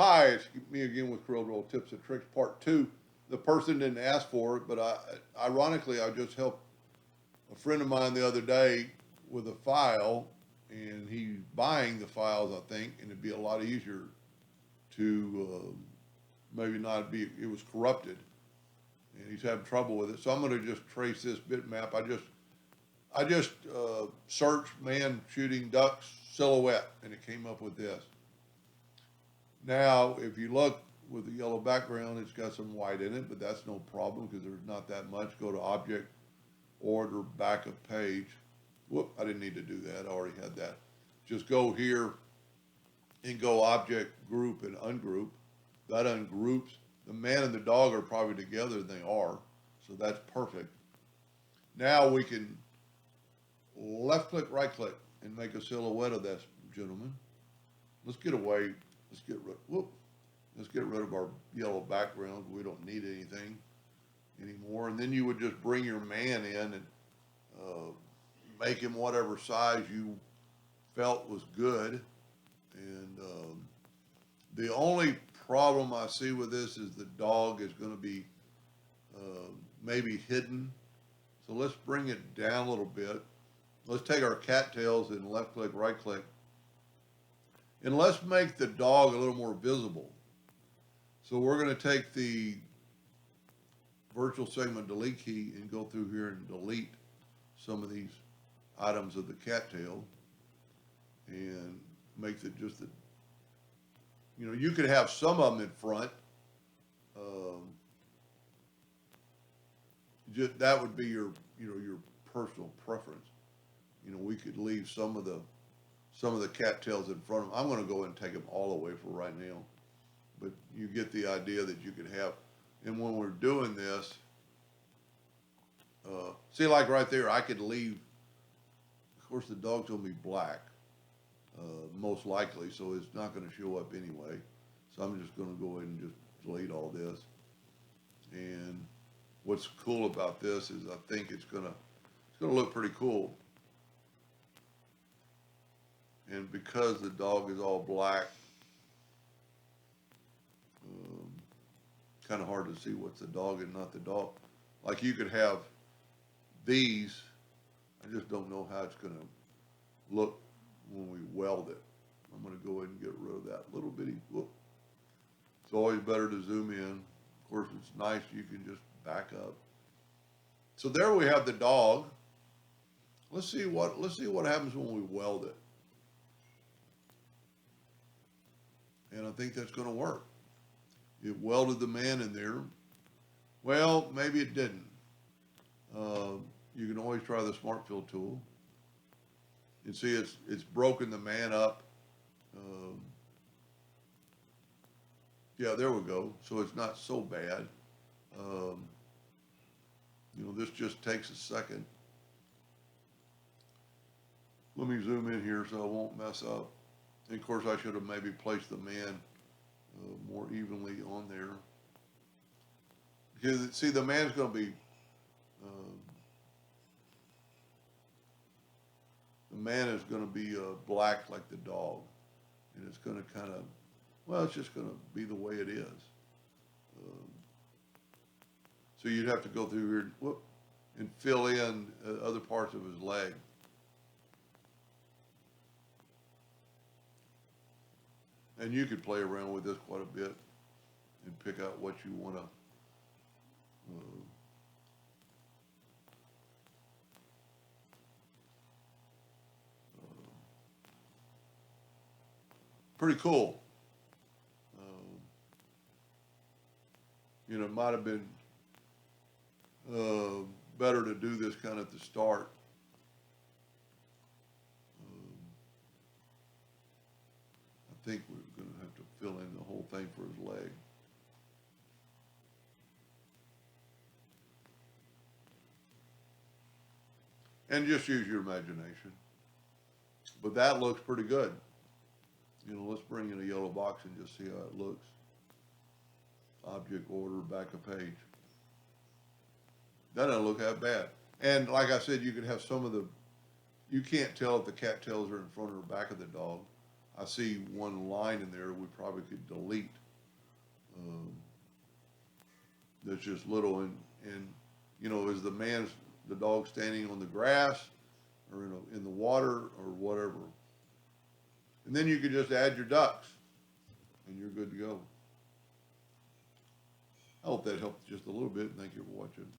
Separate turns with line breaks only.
Hi, it's me again with Corel Tips and Tricks Part 2. The person didn't ask for it, but ironically, I just helped a friend of mine the other day with a file, and he's buying the files, I think, and it'd be a lot easier to maybe not be, it was corrupted, and he's having trouble with it. So I'm going to just trace this bitmap. I just searched man shooting ducks silhouette, and it came up with this. Now, if you look with the yellow background, it's got some white in it, but that's no problem because there's not that much. Go to Object, Order, Backup Page. Whoop, I didn't need to do that. I already had that. Just go here and go Object, Group, and Ungroup. That ungroups. The man and the dog are probably together, and they are. So that's perfect. Now we can left click, right click, and make a silhouette of this gentleman. Let's get away. Let's get rid of our yellow background. We don't need anything anymore. And then you would just bring your man in and make him whatever size you felt was good. And the only problem I see with this is the dog is going to be maybe hidden. So let's bring it down a little bit. Let's take our cattails and left click, right click. And let's make the dog a little more visible. So we're going to take the virtual segment delete key and go through here and delete some of these items of the cattail and make it just the, you could have some of them in front. Just that would be your personal preference. We could leave some of the cattails in front of them. I'm going to go ahead and take them all away for right now. But you get the idea that you could have, and when we're doing this, see, like right there, I could leave, of course the dog's going to be black, most likely, so it's not going to show up anyway. So I'm just going to go ahead and just delete all this. And what's cool about this is I think it's going to look pretty cool. And because the dog is all black, kind of hard to see what's the dog and not the dog. Like you could have these, I just don't know how it's going to look when we weld it. I'm going to go ahead and get rid of that little bitty, whoop. It's always better to zoom in. Of course, it's nice, you can just back up. So there we have the dog. Let's see what happens when we weld it. And I think that's going to work. It welded the man in there. Well, maybe it didn't. You can always try the Smart Fill tool. You see it's broken the man up. Yeah, there we go. So it's not so bad. This just takes a second. Let me zoom in here so I won't mess up. And of course, I should have maybe placed the man more evenly on there. Because, see, the man's going to be, the man is going to be black like the dog. And it's going to kind of, well, it's just going to be the way it is. So you'd have to go through here and fill in other parts of his leg. And you could play around with this quite a bit and pick out what you want to. Pretty cool. It might have been better to do this kind of at the start. I think we're going to have to fill in the whole thing for his leg. And just use your imagination. But that looks pretty good. Let's bring in a yellow box and just see how it looks. Object, order, backup page. That doesn't look that bad. And like I said, you could have some of the, you can't tell if the cattails are in front or back of the dog. I see one line in there we probably could delete. That's just little, and you know, is the dog standing on the grass or in the water or whatever. And then you could just add your ducks and you're good to go. I hope that helped just a little bit. Thank you for watching.